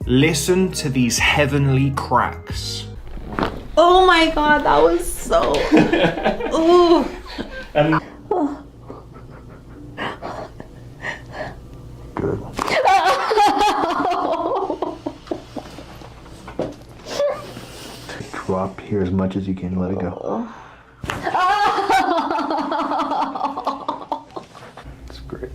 Listen to these heavenly cracks. Oh my god, that was so... Ooh. And Good. Drop here as much as you can. Let it go. That's great.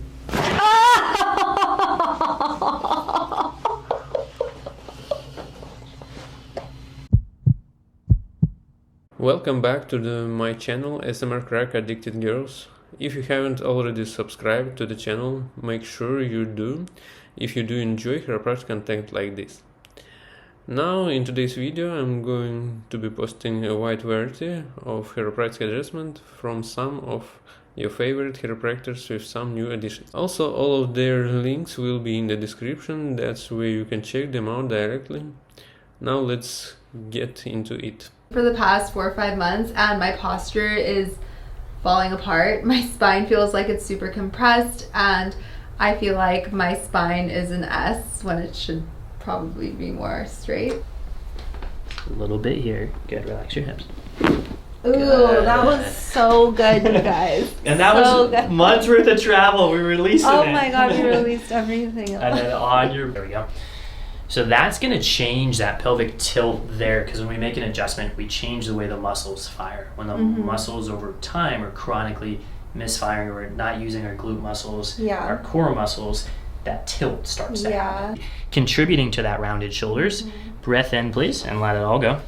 Welcome back to my channel SMR Crack Addicted Girls. If you haven't already subscribed to the channel, make sure you do, if you do enjoy chiropractic content like this. Now in today's video I'm going to be posting a wide variety of chiropractic adjustment from some of your favorite chiropractors with some new additions. Also, all of their links will be in the description, that's where you can check them out directly. Now let's get into it. For the past 4 or 5 months, and my posture is falling apart. My spine feels like it's super compressed, and I feel like my spine is an S when it should probably be more straight. A little bit here. Good. Relax your hips. Ooh, Good. that was so good, you guys. And that So was good. months worth of travel. We released it. Oh my god, we released everything. And then on your... There we go. So that's going to change that pelvic tilt there, because when we make an adjustment, we change the way the muscles fire. When the muscles over time are chronically misfiring, or we're not using our glute muscles, our core muscles, that tilt starts to happen. Contributing to that rounded shoulders. Breath in, please, and let it all go.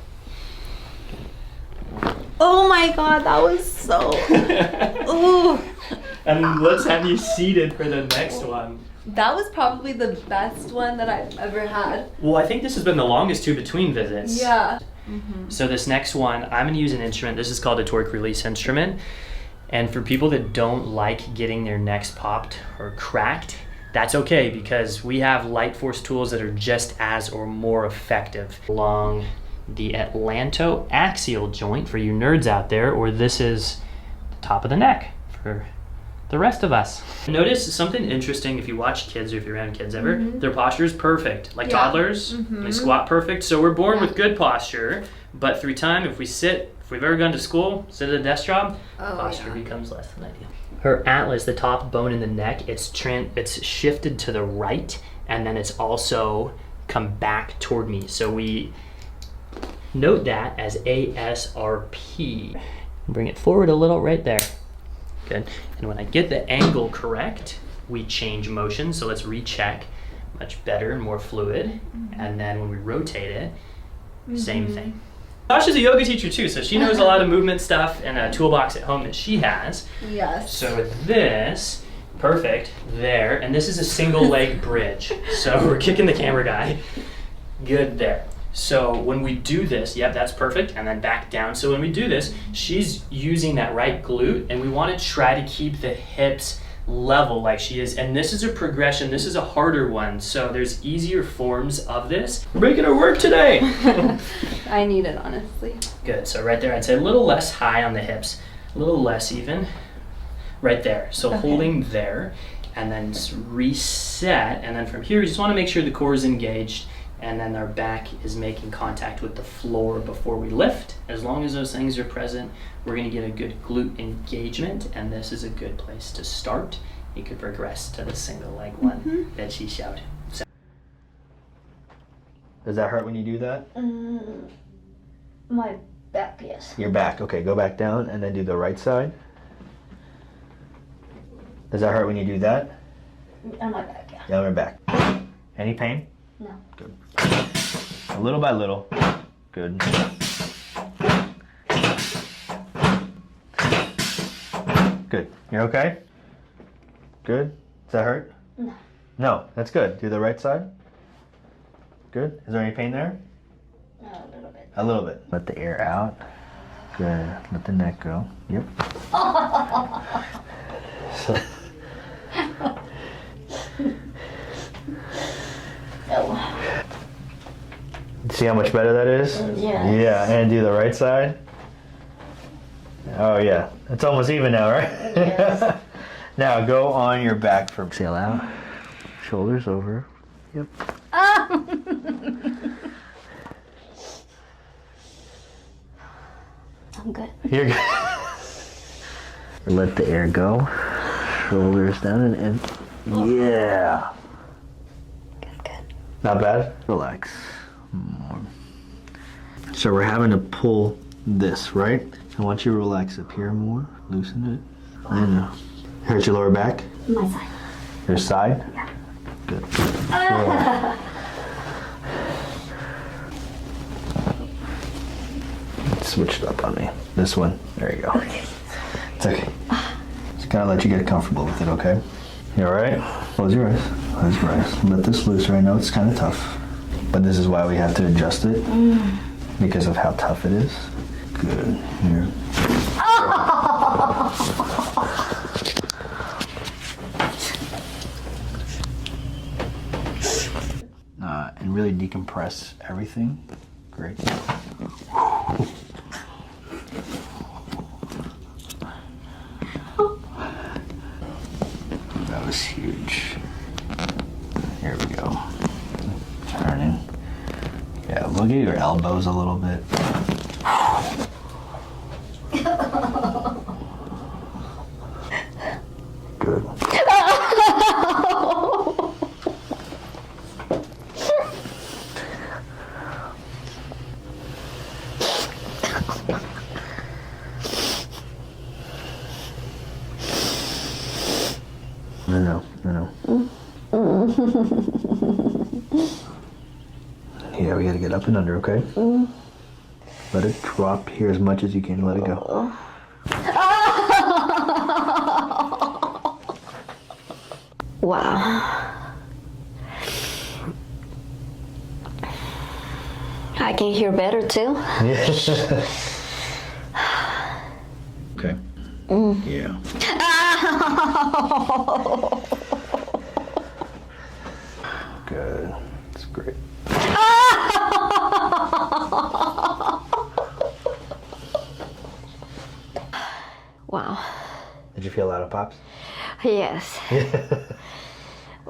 Oh my god, that was so... Ooh. And let's have you seated for the next one. That was probably the best one that I've ever had. Well, I think this has been the longest too between visits. Yeah. So this next one, I'm gonna use an instrument. This is called a torque release instrument. And for people that don't like getting their necks popped or cracked, that's okay, because we have light force tools that are just as or more effective. Along the atlantoaxial joint for you nerds out there, or this is the top of the neck for the rest of us. Notice something interesting if you watch kids, or if you're around kids ever, their posture is perfect. Like toddlers, they squat perfect. So we're born with good posture, but through time, if we sit, if we've ever gone to school, sit at a desk job, posture becomes less than ideal. Her atlas, the top bone in the neck, it's shifted to the right, and then it's also come back toward me. So we note that as ASRP. Bring it forward a little right there. Good. And when I get the angle correct, we change motion. So let's recheck. Much better and more fluid. And then when we rotate it, same thing. Tasha's a yoga teacher too, so she knows a lot of movement stuff and a toolbox at home that she has. Yes. So with this, perfect, there. And this is a single leg bridge. So we're kicking the camera guy. Good there. So when we do this, yep, that's perfect, and then back down. So when we do this, she's using that right glute, and we want to try to keep the hips level like she is. And this is a progression, this is a harder one, so there's easier forms of this. We're making her work today. I need it, honestly. Good, so right there, I'd say a little less high on the hips, a little less even, right there. So holding there, and then reset, and then from here, you just want to make sure the core is engaged, and then our back is making contact with the floor before we lift. As long as those things are present, we're gonna get a good glute engagement, and this is a good place to start. You could progress to the single leg one that she showed. So. Does that hurt when you do that? My back, yes. Your back. Okay, go back down and then do the right side. Does that hurt when you do that? On my back, yeah. Yeah, on your back. Any pain? No. Good. A little by little. Good. Good. You're okay? Good? Does that hurt? No. No, that's good. Do the right side. Good. Is there any pain there? No, a little bit. A little bit. Let the air out. Good. Let the neck go. Yep. So. Oh. See how much better that is? Yeah. Yeah, and do the right side. Oh yeah, it's almost even now, right? Yes. Now go on your back for exhale out. Shoulders over. Yep. You're good. Let the air go. Shoulders down and yeah. Good. Not bad? Relax. More. So we're having to pull this, right? I want you to relax up here more. Loosen it. I know. Hurt your lower back? My side. Your side? Yeah. Good. Switch it up on me. This one. There you go. Okay. It's okay. Just gotta let you get comfortable with it, okay? You alright? Close your eyes. Close your eyes. Let this loose right now. It's kind of tough. But this is why we have to adjust it. Because of how tough it is. Good. Here. And really decompress everything. Great. That was huge. Here we go. Turning. Yeah, look at your elbows a little bit. Good. No. Yeah, we gotta get up and under, okay? Let it drop here as much as you can. Let it go. Wow. I can hear better too. Okay. Yeah. Good. That's great. Wow. Did you feel a lot of pops? Yes.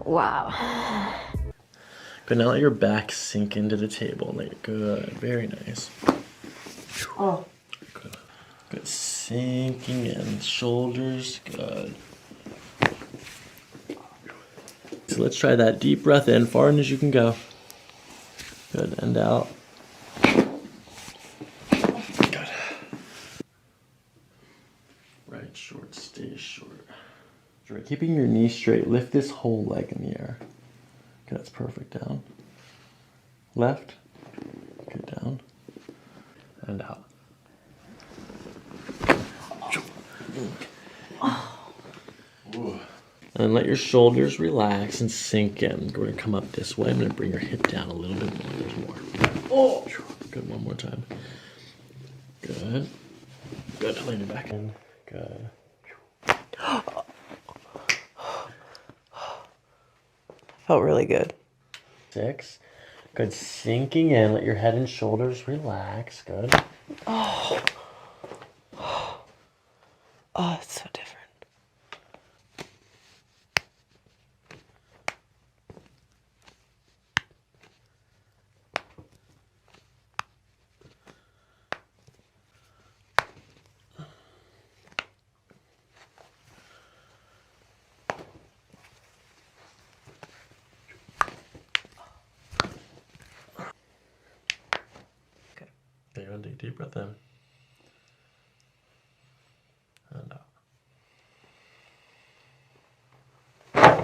Wow. Good, now let your back sink into the table. Good, very nice. Oh. Good. Good, sinking in. Shoulders, good. So let's try that. Deep breath in, far in as you can go. Good, and out. Good. Right, short, stay short. Right, keeping your knee straight, lift this whole leg in the air. Okay, that's perfect. Down. Left. Okay, down. And out. Ooh. And let your shoulders relax and sink in. We're going to come up this way. I'm going to bring your hip down a little bit more. There's more. Oh! Good, one more time. Good. Good, lean it back in. Good. Felt really good. 6. Good, sinking in. Let your head and shoulders relax. Good. Oh, it's so different. There you go, take a deep breath in. And out.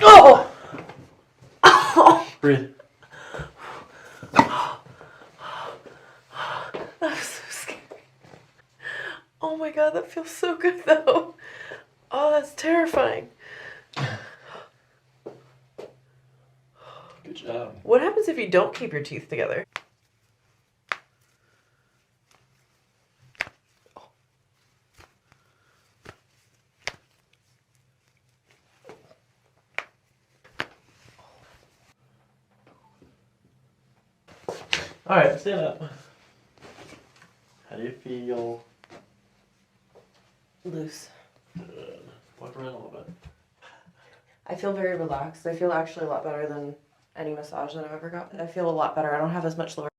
Oh! Breathe. That was so scary. Oh my god, that feels so good though. Oh, that's terrifying. Good job. What happens if you don't keep your teeth together? Alright, stand up. How do you feel? Loose. Good. Walk around a little bit. I feel very relaxed. I feel actually a lot better than any massage that I've ever got. I feel a lot better. I don't have as much lower